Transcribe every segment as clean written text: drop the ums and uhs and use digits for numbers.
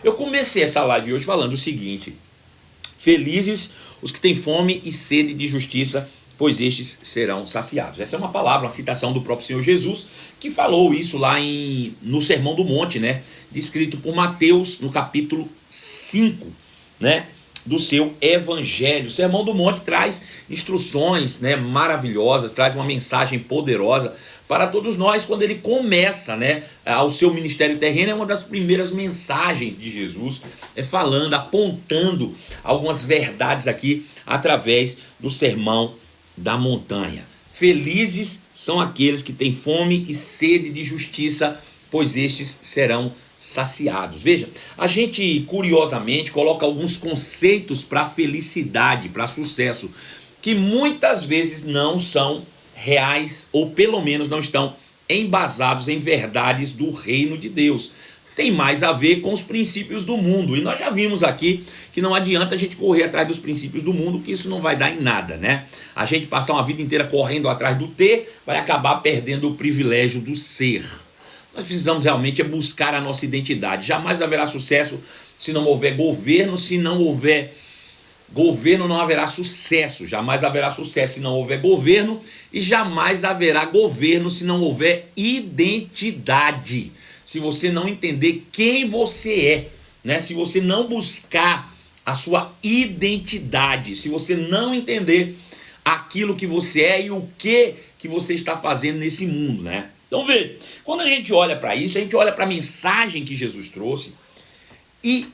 Eu comecei essa live hoje falando o seguinte: felizes os que têm fome e sede de justiça, pois estes serão saciados. Essa é uma palavra, uma citação do próprio Senhor Jesus, que falou isso lá no Sermão do Monte, né? Descrito por Mateus no capítulo 5, né? Do seu evangelho. O Sermão do Monte traz instruções, né, maravilhosas, traz uma mensagem poderosa para todos nós. Quando ele começa, né, o seu ministério terreno, é uma das primeiras mensagens de Jesus, falando, apontando algumas verdades aqui através do Sermão da Montanha. Felizes são aqueles que têm fome e sede de justiça, pois estes serão saciados. Veja, a gente curiosamente coloca alguns conceitos para felicidade, para sucesso, que muitas vezes não são reais, ou pelo menos não estão embasados em verdades do reino de Deus. Tem mais a ver com os princípios do mundo, e nós já vimos aqui que não adianta a gente correr atrás dos princípios do mundo, que isso não vai dar em nada, né? A gente passar uma vida inteira correndo atrás do ter, vai acabar perdendo o privilégio do ser. Nós precisamos realmente buscar a nossa identidade. Jamais haverá sucesso se não houver governo. Se não houver governo, não haverá sucesso. Jamais haverá sucesso se não houver governo. E jamais haverá governo se não houver identidade. Se você não entender quem você é, né? Se você não buscar a sua identidade, se você não entender aquilo que você é e o que você está fazendo nesse mundo, né? Então veja, quando a gente olha para isso, a gente olha para a mensagem que Jesus trouxe e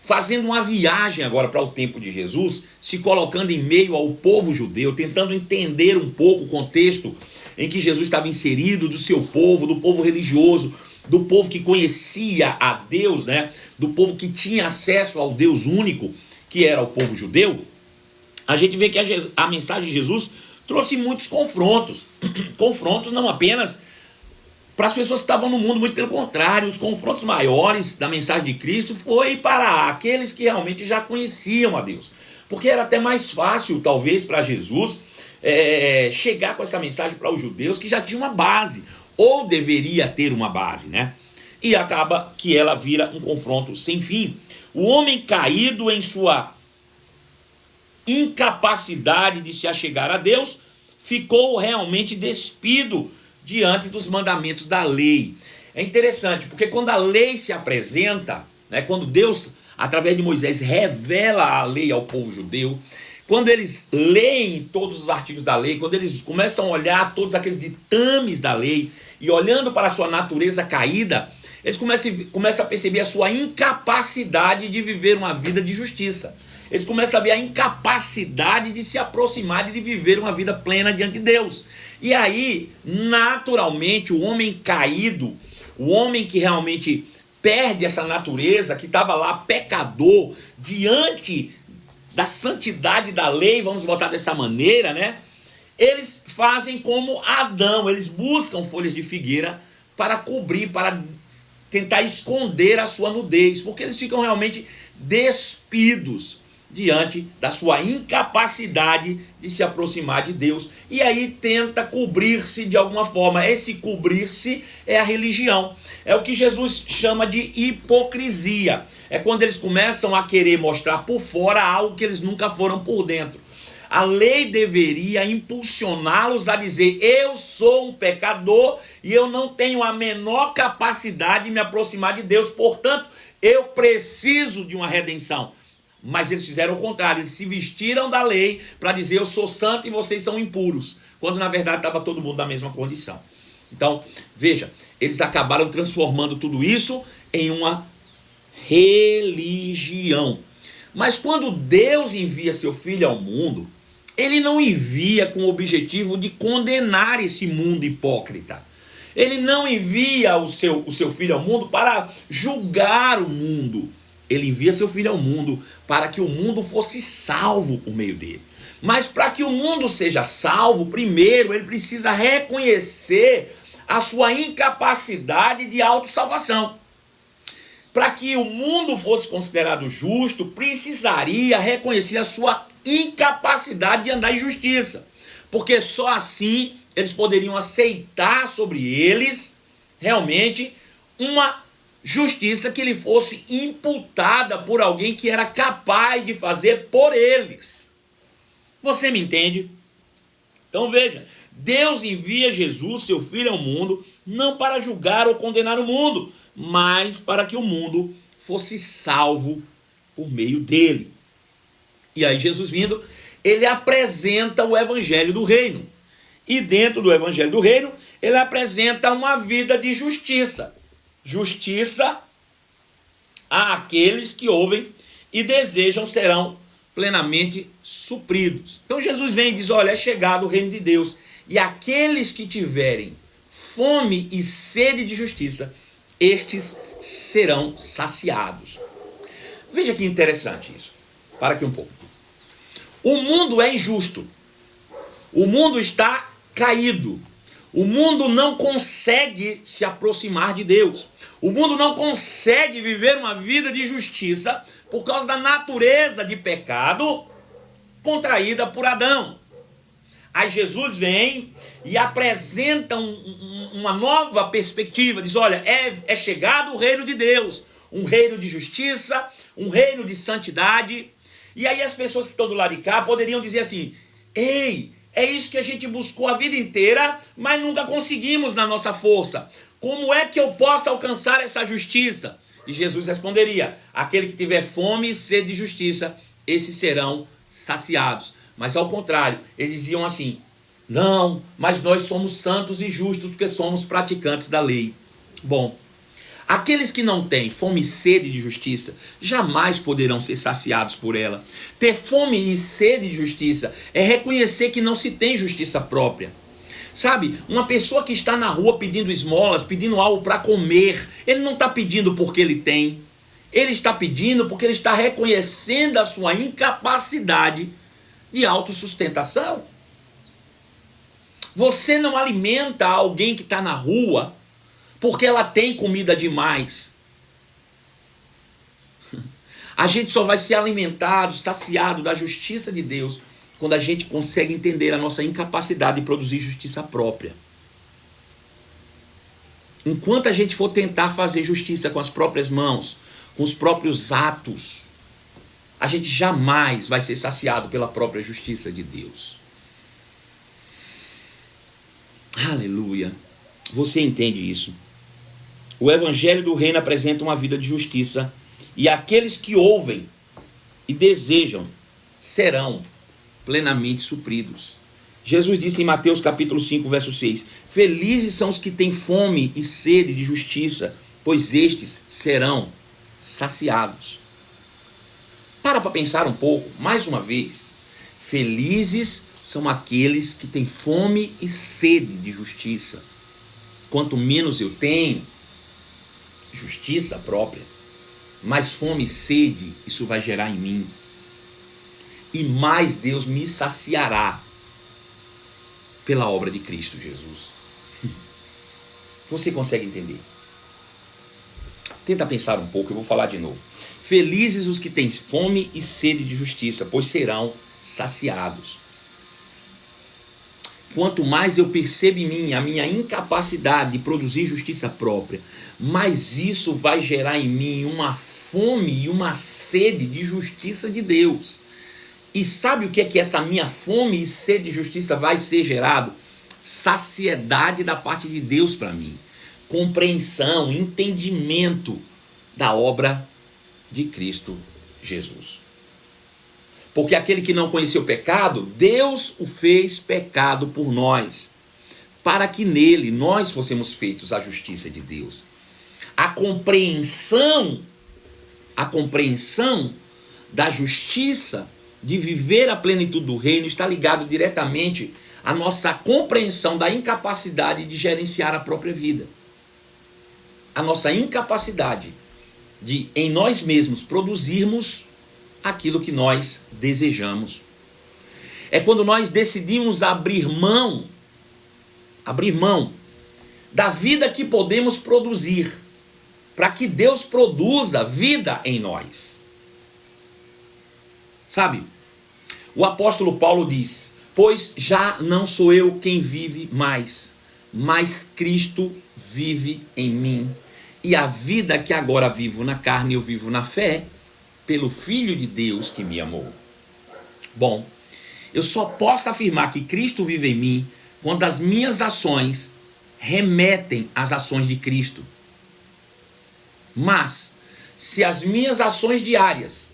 fazendo uma viagem agora para o tempo de Jesus, se colocando em meio ao povo judeu, tentando entender um pouco o contexto em que Jesus estava inserido, do seu povo, do povo religioso, do povo que conhecia a Deus, né? Do povo que tinha acesso ao Deus único, que era o povo judeu. A gente vê que a mensagem de Jesus trouxe muitos confrontos. Confrontos não apenas para as pessoas que estavam no mundo, muito pelo contrário. Os confrontos maiores da mensagem de Cristo foi para aqueles que realmente já conheciam a Deus. Porque era até mais fácil, talvez, para Jesus chegar com essa mensagem para os judeus que já tinham uma base, ou deveria ter uma base, né? E acaba que ela vira um confronto sem fim. O homem caído em sua incapacidade de se achegar a Deus ficou realmente despido diante dos mandamentos da lei. É interessante, porque quando a lei se apresenta, né, quando Deus, através de Moisés, revela a lei ao povo judeu, quando eles leem todos os artigos da lei, quando eles começam a olhar todos aqueles ditames da lei, e olhando para a sua natureza caída, eles começam a perceber a sua incapacidade de viver uma vida de justiça. Eles começam a ver a incapacidade de se aproximar e de viver uma vida plena diante de Deus. E aí, naturalmente, o homem caído, o homem que realmente perde essa natureza, que estava lá pecador, diante da santidade da lei, vamos botar dessa maneira, né? Eles fazem como Adão, eles buscam folhas de figueira para cobrir, para tentar esconder a sua nudez, porque eles ficam realmente despidos diante da sua incapacidade de se aproximar de Deus, e aí tenta cobrir-se de alguma forma. Esse cobrir-se é a religião, é o que Jesus chama de hipocrisia. É quando eles começam a querer mostrar por fora algo que eles nunca foram por dentro. A lei deveria impulsioná-los a dizer: eu sou um pecador e eu não tenho a menor capacidade de me aproximar de Deus, portanto, eu preciso de uma redenção. Mas eles fizeram o contrário, eles se vestiram da lei para dizer: eu sou santo e vocês são impuros, quando na verdade estava todo mundo na mesma condição. Então, veja, eles acabaram transformando tudo isso em uma religião. Mas quando Deus envia seu Filho ao mundo, ele não envia com o objetivo de condenar esse mundo hipócrita. Ele não envia o seu Filho ao mundo para julgar o mundo. Ele envia seu Filho ao mundo para que o mundo fosse salvo por meio dele. Mas para que o mundo seja salvo, primeiro ele precisa reconhecer a sua incapacidade de autossalvação. Para que o mundo fosse considerado justo, precisaria reconhecer a sua incapacidade de andar em justiça. Porque só assim eles poderiam aceitar sobre eles realmente uma justiça que lhe fosse imputada por alguém que era capaz de fazer por eles. Você me entende? Então veja, Deus envia Jesus, seu Filho, ao mundo, não para julgar ou condenar o mundo, mas para que o mundo fosse salvo por meio dele. E aí Jesus vindo, ele apresenta o evangelho do reino. E dentro do evangelho do reino, ele apresenta uma vida de justiça. Justiça àqueles que ouvem e desejam serão plenamente supridos. Então Jesus vem e diz, olha, é chegado o reino de Deus. E aqueles que tiverem fome e sede de justiça, estes serão saciados. Veja que interessante isso. Para aqui um pouco. O mundo é injusto. O mundo está caído. O mundo não consegue se aproximar de Deus. O mundo não consegue viver uma vida de justiça por causa da natureza de pecado contraída por Adão. Aí Jesus vem e apresenta uma nova perspectiva. Diz, olha, é chegado o reino de Deus. Um reino de justiça, um reino de santidade. E aí as pessoas que estão do lado de cá poderiam dizer assim, ei, é isso que a gente buscou a vida inteira, mas nunca conseguimos na nossa força. Como é que eu posso alcançar essa justiça? E Jesus responderia, aquele que tiver fome e sede de justiça, esses serão saciados. Mas ao contrário, eles diziam assim, não, mas nós somos santos e justos porque somos praticantes da lei. Bom, aqueles que não têm fome e sede de justiça, jamais poderão ser saciados por ela. Ter fome e sede de justiça é reconhecer que não se tem justiça própria. Sabe, uma pessoa que está na rua pedindo esmolas, pedindo algo para comer, ele não está pedindo porque ele tem. Ele está pedindo porque ele está reconhecendo a sua incapacidade de autossustentação. Você não alimenta alguém que está na rua porque ela tem comida demais. A gente só vai ser alimentado, saciado da justiça de Deus quando a gente consegue entender a nossa incapacidade de produzir justiça própria. Enquanto a gente for tentar fazer justiça com as próprias mãos, com os próprios atos, a gente jamais vai ser saciado pela própria justiça de Deus. Aleluia. Você entende isso? O evangelho do reino apresenta uma vida de justiça e aqueles que ouvem e desejam serão plenamente supridos. Jesus disse em Mateus capítulo 5, verso 6, felizes são os que têm fome e sede de justiça, pois estes serão saciados. Para pensar um pouco, mais uma vez, felizes são aqueles que têm fome e sede de justiça. Quanto menos eu tenho, justiça própria, mais fome e sede isso vai gerar em mim. E mais Deus me saciará pela obra de Cristo Jesus. Você consegue entender? Tenta pensar um pouco, eu vou falar de novo. Felizes os que têm fome e sede de justiça, pois serão saciados. Quanto mais eu percebo em mim a minha incapacidade de produzir justiça própria, mais isso vai gerar em mim uma fome e uma sede de justiça de Deus. E sabe o que é que essa minha fome e sede de justiça vai ser gerado? Saciedade da parte de Deus para mim. Compreensão, entendimento da obra de Cristo Jesus. Porque aquele que não conheceu o pecado, Deus o fez pecado por nós, para que nele nós fossemos feitos a justiça de Deus. A compreensão da justiça, de viver a plenitude do reino, está ligado diretamente à nossa compreensão da incapacidade de gerenciar a própria vida. A nossa incapacidade de, em nós mesmos, produzirmos aquilo que nós desejamos. É quando nós decidimos abrir mão da vida que podemos produzir, para que Deus produza vida em nós. Sabe? O apóstolo Paulo diz, pois já não sou eu quem vive mais, mas Cristo vive em mim. E a vida que agora vivo na carne, eu vivo na fé, pelo Filho de Deus que me amou. Bom, eu só posso afirmar que Cristo vive em mim quando as minhas ações remetem às ações de Cristo. Mas, se as minhas ações diárias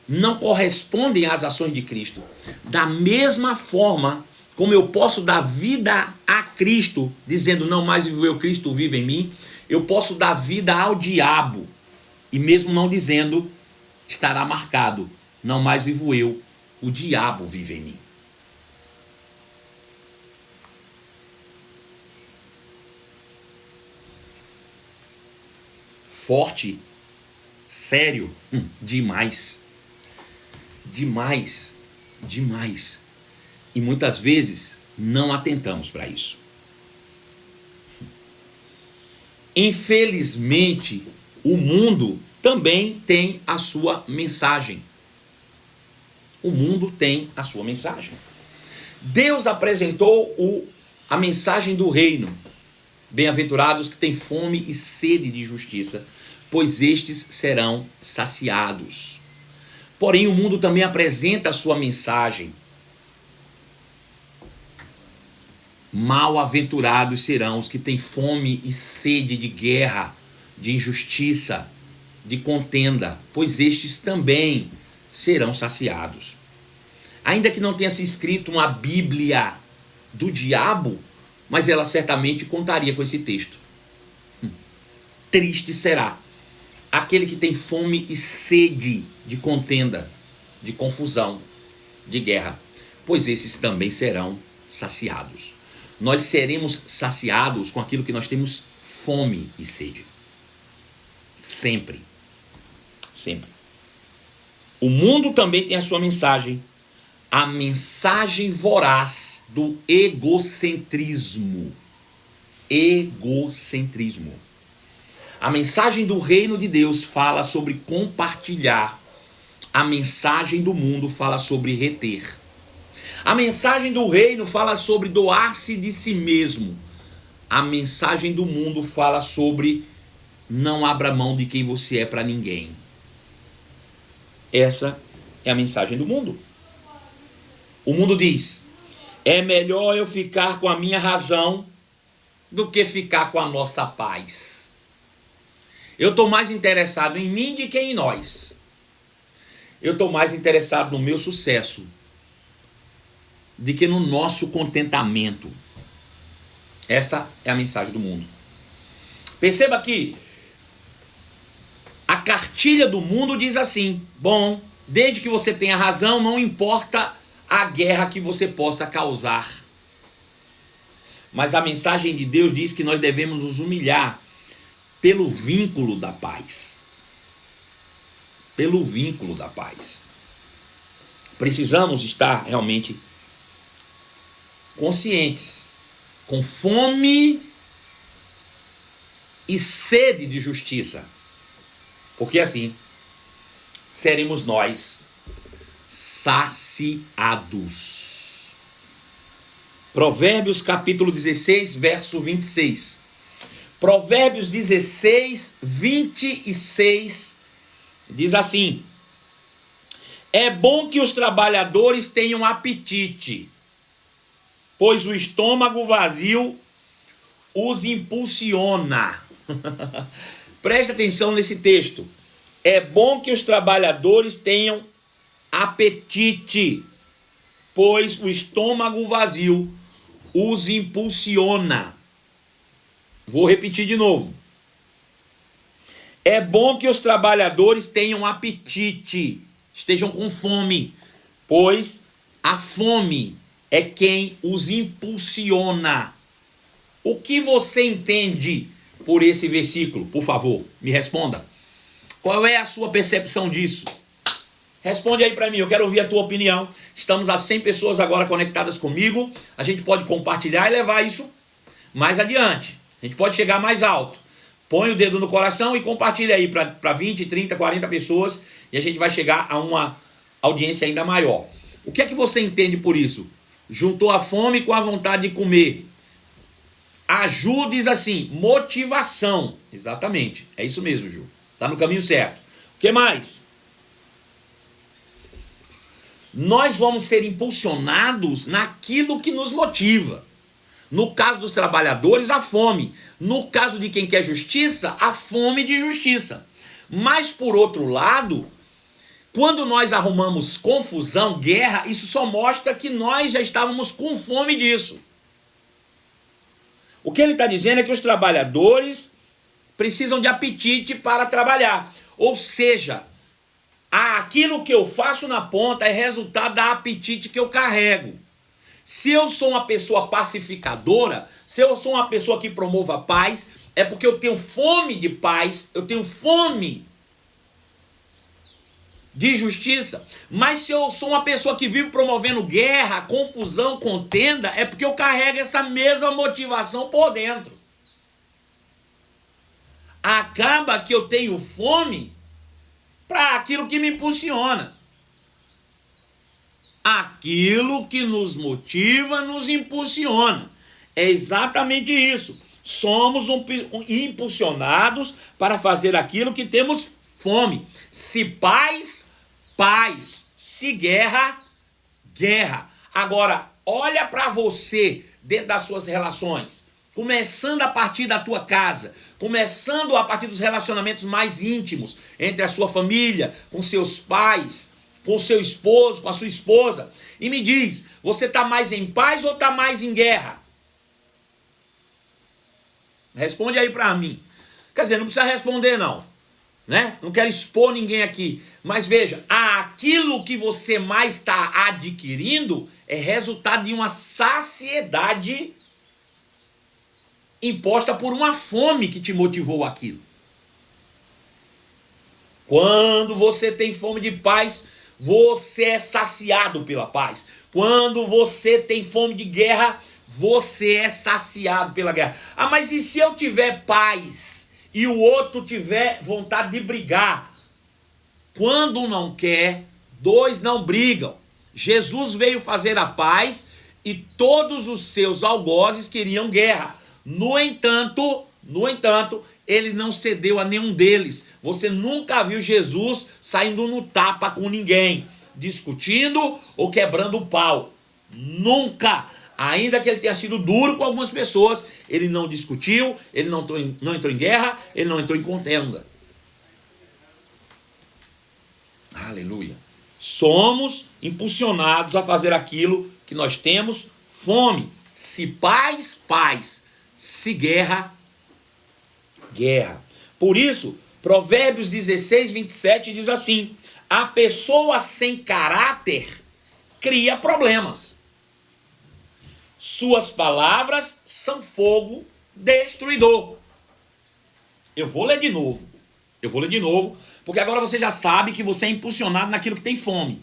não correspondem às ações de Cristo, da mesma forma como eu posso dar vida a Cristo, dizendo não mais vivo eu, Cristo vive em mim, eu posso dar vida ao diabo, e mesmo não dizendo, estará marcado, não mais vivo eu, o diabo vive em mim. Forte, sério, demais, demais, demais. E muitas vezes não atentamos para isso. Infelizmente, o mundo também tem a sua mensagem. O mundo tem a sua mensagem. Deus apresentou a mensagem do reino. Bem-aventurados que têm fome e sede de justiça, pois estes serão saciados. Porém, o mundo também apresenta a sua mensagem. Mal-aventurados serão os que têm fome e sede de guerra, de injustiça, de contenda, pois estes também serão saciados. Ainda que não tenha se escrito uma Bíblia do diabo, mas ela certamente contaria com esse texto. Triste será aquele que tem fome e sede de contenda, de confusão, de guerra, pois esses também serão saciados. Nós seremos saciados com aquilo que nós temos fome e sede. Sempre. Sempre. O mundo também tem a sua mensagem. A mensagem voraz do egocentrismo. Egocentrismo. A mensagem do reino de Deus fala sobre compartilhar. A mensagem do mundo fala sobre reter. A mensagem do reino fala sobre doar-se de si mesmo. A mensagem do mundo fala sobre não abra mão de quem você é para ninguém. Essa é a mensagem do mundo. O mundo diz, é melhor eu ficar com a minha razão do que ficar com a nossa paz. Eu estou mais interessado em mim do que em nós. Eu estou mais interessado no meu sucesso do que no nosso contentamento. Essa é a mensagem do mundo. Perceba que a cartilha do mundo diz assim, bom, desde que você tenha razão, não importa a guerra que você possa causar. Mas a mensagem de Deus diz que nós devemos nos humilhar pelo vínculo da paz. Pelo vínculo da paz. Precisamos estar realmente conscientes, com fome e sede de justiça. Porque assim seremos nós saciados. Provérbios capítulo 16, verso 26. Provérbios 16, 26 diz assim: é bom que os trabalhadores tenham apetite, pois o estômago vazio os impulsiona. Preste atenção nesse texto. É bom que os trabalhadores tenham apetite, pois o estômago vazio os impulsiona. Vou repetir de novo. É bom que os trabalhadores tenham apetite, estejam com fome, pois a fome é quem os impulsiona. O que você entende por esse versículo? Por favor, me responda. Qual é a sua percepção disso? Responde aí para mim, eu quero ouvir a tua opinião. Estamos a 100 pessoas agora conectadas comigo. A gente pode compartilhar e levar isso mais adiante. A gente pode chegar mais alto. Põe o dedo no coração e compartilha aí para 20, 30, 40 pessoas e a gente vai chegar a uma audiência ainda maior. O que é que você entende por isso? Juntou a fome com a vontade de comer. A Ju diz assim, motivação. Exatamente. É isso mesmo, Ju. Está no caminho certo. O que mais? Nós vamos ser impulsionados naquilo que nos motiva. No caso dos trabalhadores, a fome. No caso de quem quer justiça, a fome de justiça. Mas, por outro lado, quando nós arrumamos confusão, guerra, isso só mostra que nós já estávamos com fome disso. O que ele está dizendo é que os trabalhadores precisam de apetite para trabalhar. Ou seja, aquilo que eu faço na ponta é resultado da apetite que eu carrego. Se eu sou uma pessoa pacificadora, se eu sou uma pessoa que promova a paz, é porque eu tenho fome de paz, eu tenho fome de justiça. Mas se eu sou uma pessoa que vive promovendo guerra, confusão, contenda, é porque eu carrego essa mesma motivação por dentro. Acaba que eu tenho fome para aquilo que me impulsiona. Aquilo que nos motiva, nos impulsiona. É exatamente isso. Somos impulsionados para fazer aquilo que temos fome. Se paz, paz. Se guerra, guerra. Agora, olha para você dentro das suas relações. Começando a partir da tua casa. Começando a partir dos relacionamentos mais íntimos. Entre a sua família, com seus pais, com o seu esposo, com a sua esposa. E me diz, você está mais em paz ou está mais em guerra? Responde aí para mim. Quer dizer, não precisa responder não, né? Não quero expor ninguém aqui. Mas veja, aquilo que você mais está adquirindo é resultado de uma saciedade imposta por uma fome que te motivou aquilo. Quando você tem fome de paz, você é saciado pela paz. Quando você tem fome de guerra, você é saciado pela guerra. Ah, mas e se eu tiver paz e o outro tiver vontade de brigar? Quando um não quer, dois não brigam. Jesus veio fazer a paz e todos os seus algozes queriam guerra. No entanto, ele não cedeu a nenhum deles. Você nunca viu Jesus saindo no tapa com ninguém, discutindo ou quebrando o pau. Nunca. Ainda que ele tenha sido duro com algumas pessoas, ele não discutiu, ele não entrou em guerra, ele não entrou em contenda. Aleluia. Somos impulsionados a fazer aquilo que nós temos fome. Se paz, paz. Se guerra, guerra. Por isso, Provérbios 16, 27 diz assim: a pessoa sem caráter cria problemas. Suas palavras são fogo destruidor. Eu vou ler de novo, porque agora você já sabe que você é impulsionado naquilo que tem fome.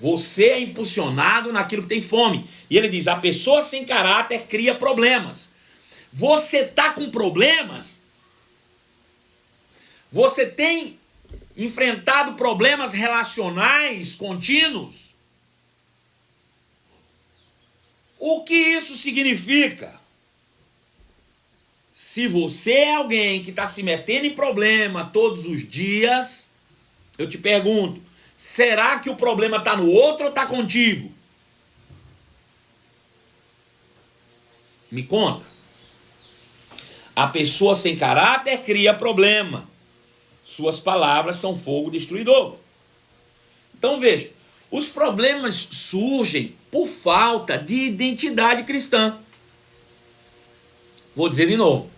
Você é impulsionado naquilo que tem fome. E ele diz, a pessoa sem caráter cria problemas. Você está com problemas? Você tem enfrentado problemas relacionais contínuos? O que isso significa? Se você é alguém que está se metendo em problema todos os dias, eu te pergunto, será que o problema está no outro ou está contigo? Me conta. A pessoa sem caráter cria problema. Suas palavras são fogo destruidor. Então veja, os problemas surgem por falta de identidade cristã. Vou dizer de novo.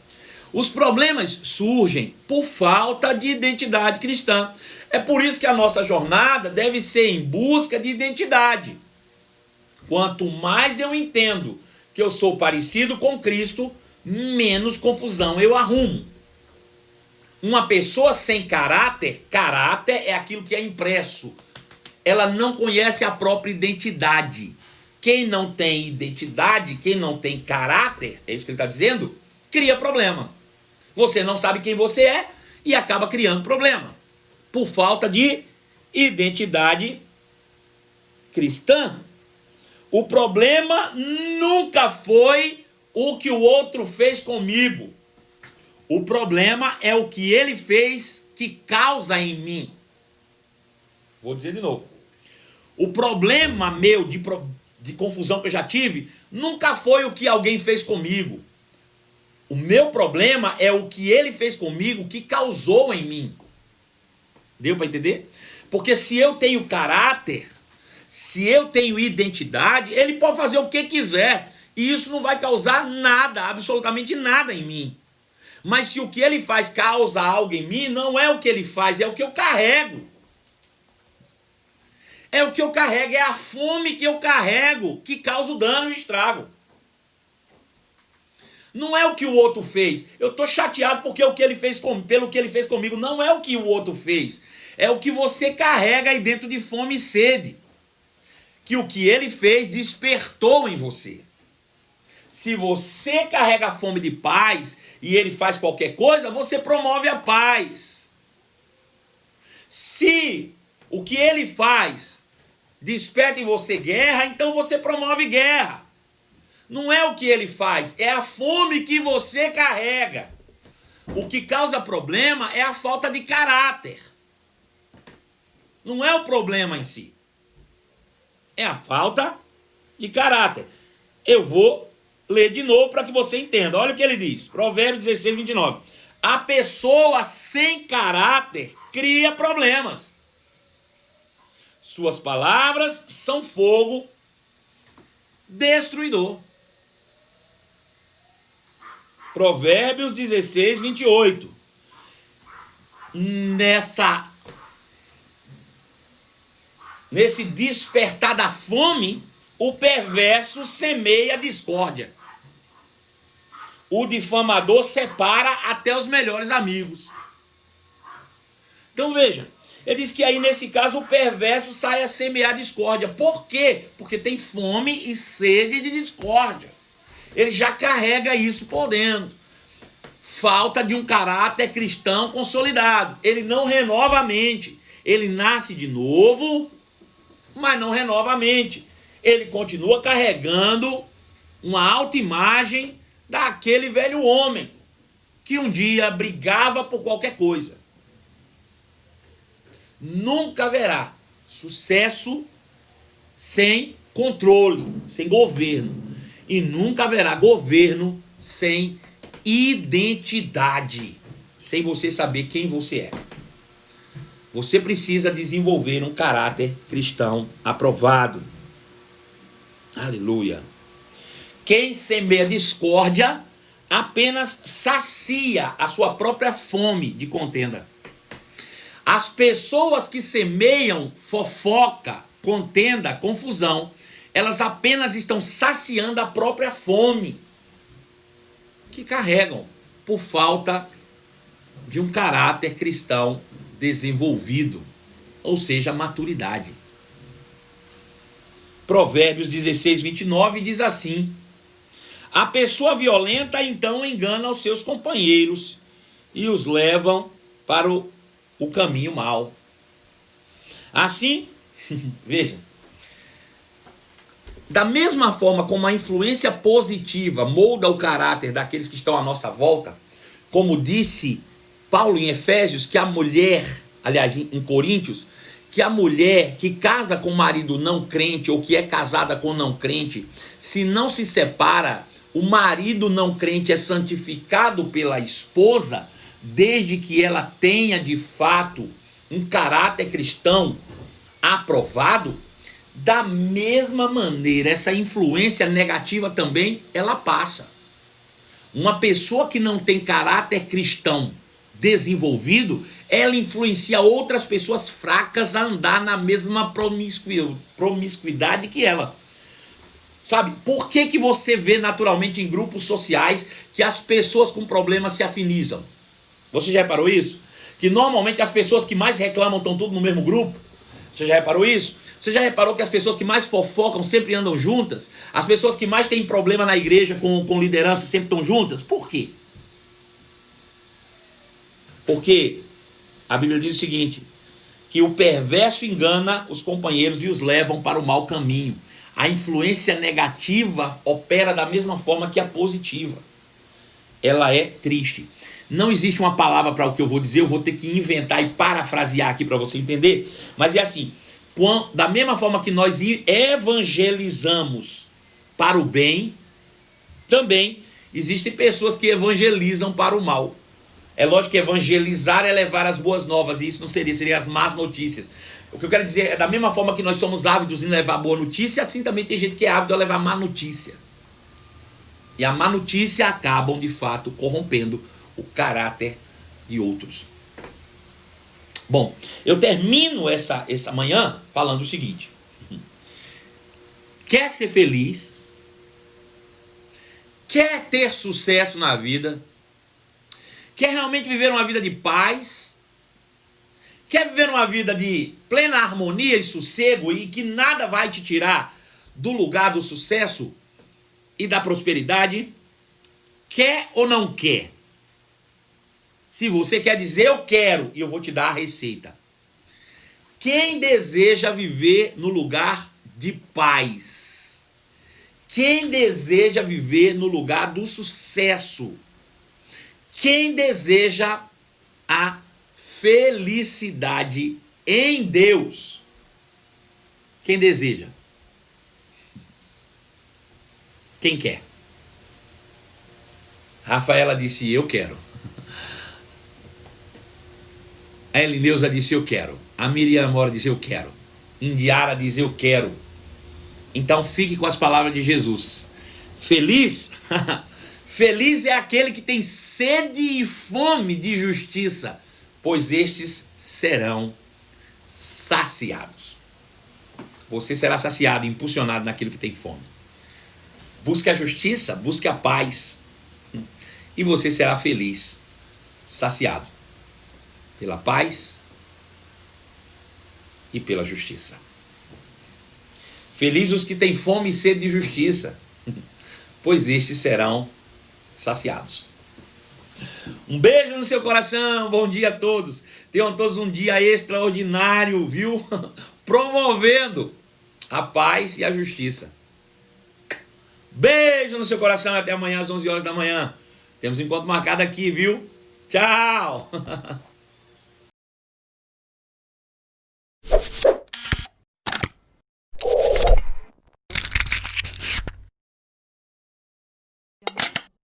Os problemas surgem por falta de identidade cristã. É por isso que a nossa jornada deve ser em busca de identidade. Quanto mais eu entendo que eu sou parecido com Cristo, menos confusão eu arrumo. Uma pessoa sem caráter, caráter é aquilo que é impresso. Ela não conhece a própria identidade. Quem não tem identidade, quem não tem caráter, é isso que ele está dizendo, cria problema. Você não sabe quem você é e acaba criando problema. Por falta de identidade cristã. O problema nunca foi o que o outro fez comigo. O problema é o que ele fez que causa em mim. Vou dizer de novo. O problema meu de confusão que eu já tive nunca foi o que alguém fez comigo. O meu problema é o que ele fez comigo que causou em mim. Deu para entender? Porque se eu tenho caráter, se eu tenho identidade, ele pode fazer o que quiser. E isso não vai causar nada, absolutamente nada em mim. Mas se o que ele faz causa algo em mim, não é o que ele faz, é o que eu carrego. É o que eu carrego, é a fome que eu carrego que causa o dano e o estrago. Não é o que o outro fez. Eu estou chateado porque o que ele fez pelo que ele fez comigo. Não é o que o outro fez. É o que você carrega aí dentro de fome e sede. Que o que ele fez despertou em você. Se você carrega a fome de paz e ele faz qualquer coisa, você promove a paz. Se o que ele faz desperta em você guerra, então você promove guerra. Não é o que ele faz, é a fome que você carrega. O que causa problema é a falta de caráter. Não é o problema em si. É a falta de caráter. Eu vou ler de novo para que você entenda. Olha o que ele diz. Provérbios 16, 29. A pessoa sem caráter cria problemas. Suas palavras são fogo destruidor. Provérbios 16, 28. Nesse despertar da fome, o perverso semeia discórdia. O difamador separa até os melhores amigos. Então veja, ele diz que aí nesse caso o perverso sai a semear discórdia. Por quê? Porque tem fome e sede de discórdia. Ele já carrega isso por dentro. Falta de um caráter cristão consolidado. Ele não renova a mente. Ele nasce de novo, mas não renova a mente. Ele continua carregando uma autoimagem daquele velho homem que um dia brigava por qualquer coisa. Nunca haverá sucesso sem controle, sem governo. E nunca haverá governo sem identidade, sem você saber quem você é. Você precisa desenvolver um caráter cristão aprovado. Aleluia. Quem semeia discórdia apenas sacia a sua própria fome de contenda. As pessoas que semeiam fofoca, contenda, confusão, elas apenas estão saciando a própria fome que carregam por falta de um caráter cristão desenvolvido, ou seja, maturidade. Provérbios 16, 29 diz assim: a pessoa violenta então engana os seus companheiros e os levam para o caminho mau. Assim, veja, da mesma forma como a influência positiva molda o caráter daqueles que estão à nossa volta, como disse Paulo em Efésios, que a mulher, aliás, em Coríntios, que a mulher que casa com um marido não crente ou que é casada com um não crente, se não se separa, o marido não crente é santificado pela esposa, desde que ela tenha de fato um caráter cristão aprovado. Da mesma maneira, essa influência negativa também, ela passa. Uma pessoa que não tem caráter cristão desenvolvido, ela influencia outras pessoas fracas a andar na mesma promiscuidade que ela. Sabe, por que você vê naturalmente em grupos sociais que as pessoas com problemas se afinizam? Você já reparou isso? Que normalmente as pessoas que mais reclamam estão tudo no mesmo grupo? Você já reparou isso? Você já reparou que as pessoas que mais fofocam sempre andam juntas? As pessoas que mais têm problema na igreja com liderança sempre estão juntas? Por quê? Porque a Bíblia diz o seguinte, que o perverso engana os companheiros e os levam para o mau caminho. A influência negativa opera da mesma forma que a positiva. Ela é triste. Não existe uma palavra para o que eu vou dizer, eu vou ter que inventar e parafrasear aqui para você entender. Mas é assim, da mesma forma que nós evangelizamos para o bem, também existem pessoas que evangelizam para o mal. É lógico que evangelizar é levar as boas novas, e isso não seria as más notícias. O que eu quero dizer é, da mesma forma que nós somos ávidos em levar boa notícia, assim também tem gente que é ávido a levar má notícia. E a má notícia acabam, de fato, corrompendo o caráter de outros. Bom, eu termino essa manhã falando o seguinte. Quer ser feliz? Quer ter sucesso na vida? Quer realmente viver uma vida de paz? Quer viver uma vida de plena harmonia e sossego e que nada vai te tirar do lugar do sucesso e da prosperidade? Quer ou não quer? Se você quer dizer eu quero, e eu vou te dar a receita. Quem deseja viver no lugar de paz? Quem deseja viver no lugar do sucesso? Quem deseja a felicidade em Deus? Quem deseja? Quem quer? Rafaela disse, eu quero. A Elineuza disse, eu quero. A Miriam Mora disse, eu quero. Indiara diz, eu quero. Então fique com as palavras de Jesus. Feliz? Feliz é aquele que tem sede e fome de justiça, pois estes serão saciados. Você será saciado e impulsionado naquilo que tem fome. Busque a justiça, busque a paz. E você será feliz, saciado pela paz e pela justiça. Felizes os que têm fome e sede de justiça, pois estes serão saciados. Um beijo no seu coração, bom dia a todos. Tenham todos um dia extraordinário, viu? Promovendo a paz e a justiça. Beijo no seu coração, até amanhã às 11 horas da manhã. Temos um encontro marcado aqui, viu? Tchau!